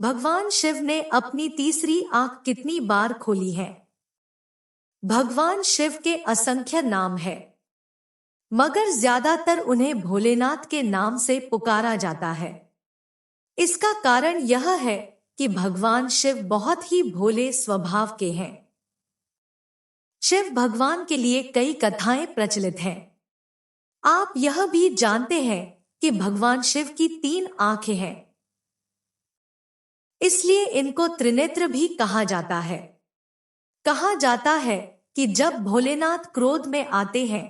भगवान शिव ने अपनी तीसरी आंख कितनी बार खोली है? भगवान शिव के असंख्य नाम है, मगर ज्यादातर उन्हें भोलेनाथ के नाम से पुकारा जाता है। इसका कारण यह है कि भगवान शिव बहुत ही भोले स्वभाव के हैं। शिव भगवान के लिए कई कथाएं प्रचलित हैं। आप यह भी जानते हैं कि भगवान शिव की 3 आंखें हैं, इसलिए इनको त्रिनेत्र भी कहा जाता है। कहा जाता है कि जब भोलेनाथ क्रोध में आते हैं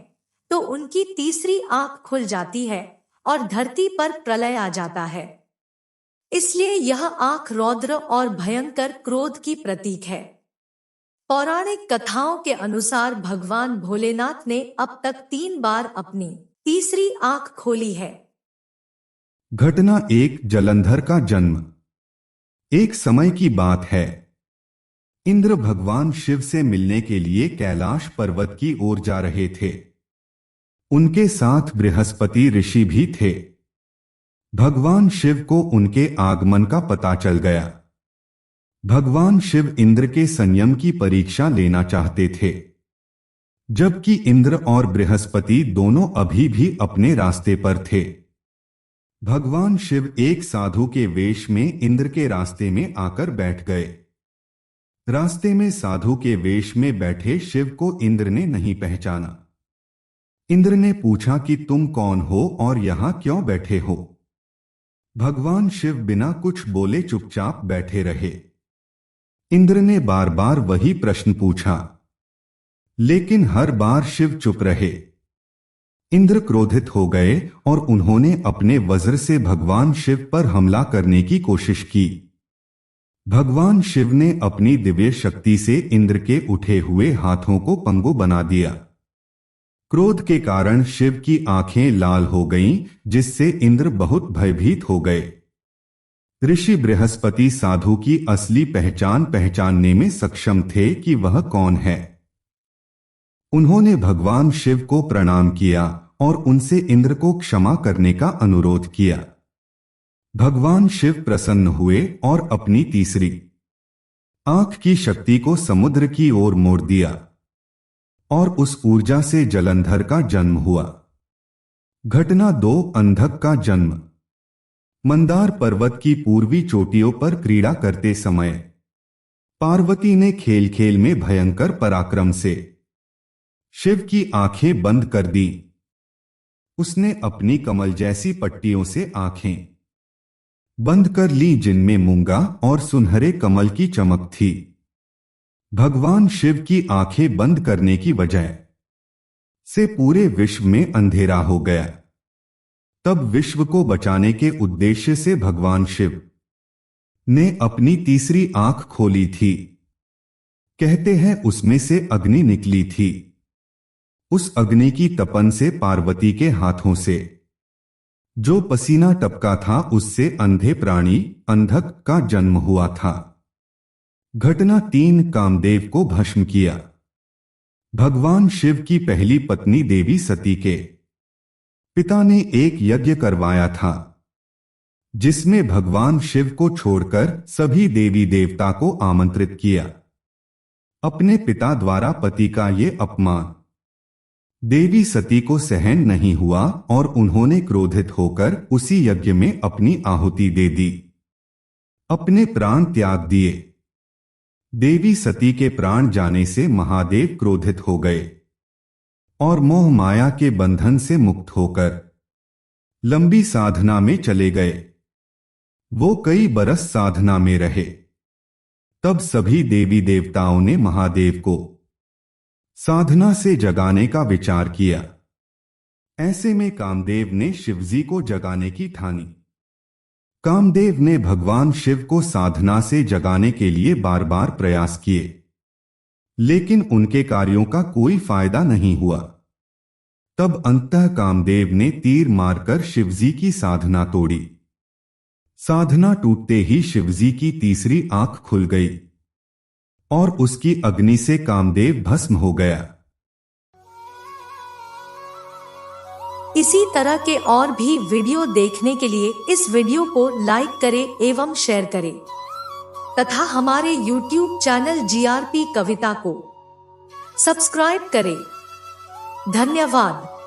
तो उनकी तीसरी आंख खुल जाती है और धरती पर प्रलय आ जाता है। इसलिए यह आंख रौद्र और भयंकर क्रोध की प्रतीक है। पौराणिक कथाओं के अनुसार भगवान भोलेनाथ ने अब तक 3 बार अपनी तीसरी आंख खोली है। घटना 1, जलंधर का जन्म। एक समय की बात है, इंद्र भगवान शिव से मिलने के लिए कैलाश पर्वत की ओर जा रहे थे। उनके साथ बृहस्पति ऋषि भी थे। भगवान शिव को उनके आगमन का पता चल गया। भगवान शिव इंद्र के संयम की परीक्षा लेना चाहते थे, जबकि इंद्र और बृहस्पति दोनों अभी भी अपने रास्ते पर थे। भगवान शिव एक साधु के वेश में इंद्र के रास्ते में आकर बैठ गए। रास्ते में साधु के वेश में बैठे शिव को इंद्र ने नहीं पहचाना। इंद्र ने पूछा कि तुम कौन हो और यहां क्यों बैठे हो? भगवान शिव बिना कुछ बोले चुपचाप बैठे रहे। इंद्र ने बार बार वही प्रश्न पूछा, लेकिन हर बार शिव चुप रहे। इंद्र क्रोधित हो गए और उन्होंने अपने वज्र से भगवान शिव पर हमला करने की कोशिश की। भगवान शिव ने अपनी दिव्य शक्ति से इंद्र के उठे हुए हाथों को पंगु बना दिया। क्रोध के कारण शिव की आंखें लाल हो गईं, जिससे इंद्र बहुत भयभीत हो गए। ऋषि बृहस्पति साधु की असली पहचान पहचानने में सक्षम थे कि वह कौन है। उन्होंने भगवान शिव को प्रणाम किया और उनसे इंद्र को क्षमा करने का अनुरोध किया। भगवान शिव प्रसन्न हुए और अपनी तीसरी आंख की शक्ति को समुद्र की ओर मोड़ दिया और उस ऊर्जा से जलंधर का जन्म हुआ। घटना 2, अंधक का जन्म। मंदार पर्वत की पूर्वी चोटियों पर क्रीड़ा करते समय पार्वती ने खेल खेल में भयंकर पराक्रम से शिव की आंखें बंद कर दी। उसने अपनी कमल जैसी पट्टियों से आंखें बंद कर ली, जिनमें मूंगा और सुनहरे कमल की चमक थी। भगवान शिव की आंखें बंद करने की वजह से पूरे विश्व में अंधेरा हो गया। तब विश्व को बचाने के उद्देश्य से भगवान शिव ने अपनी तीसरी आंख खोली थी। कहते हैं उसमें से अग्नि निकली थी। उस अग्नि की तपन से पार्वती के हाथों से जो पसीना टपका था, उससे अंधे प्राणी अंधक का जन्म हुआ था। घटना 3, कामदेव को भस्म किया। भगवान शिव की पहली पत्नी देवी सती के पिता ने एक यज्ञ करवाया था, जिसमें भगवान शिव को छोड़कर सभी देवी देवता को आमंत्रित किया। अपने पिता द्वारा पति का ये अपमान देवी सती को सहन नहीं हुआ और उन्होंने क्रोधित होकर उसी यज्ञ में अपनी आहुति दे दी, अपने प्राण त्याग दिए। देवी सती के प्राण जाने से महादेव क्रोधित हो गए और मोह माया के बंधन से मुक्त होकर लंबी साधना में चले गए। वो कई बरस साधना में रहे। तब सभी देवी देवताओं ने महादेव को साधना से जगाने का विचार किया। ऐसे में कामदेव ने शिवजी को जगाने की ठानी। कामदेव ने भगवान शिव को साधना से जगाने के लिए बार बार प्रयास किए, लेकिन उनके कार्यों का कोई फायदा नहीं हुआ। तब अंततः कामदेव ने तीर मारकर शिवजी की साधना तोड़ी। साधना टूटते ही शिवजी की तीसरी आंख खुल गई और उसकी अग्नि से कामदेव भस्म हो गया। इसी तरह के और भी वीडियो देखने के लिए इस वीडियो को लाइक करें एवं शेयर करें तथा हमारे YouTube चैनल GRP कविता को सब्सक्राइब करें। धन्यवाद।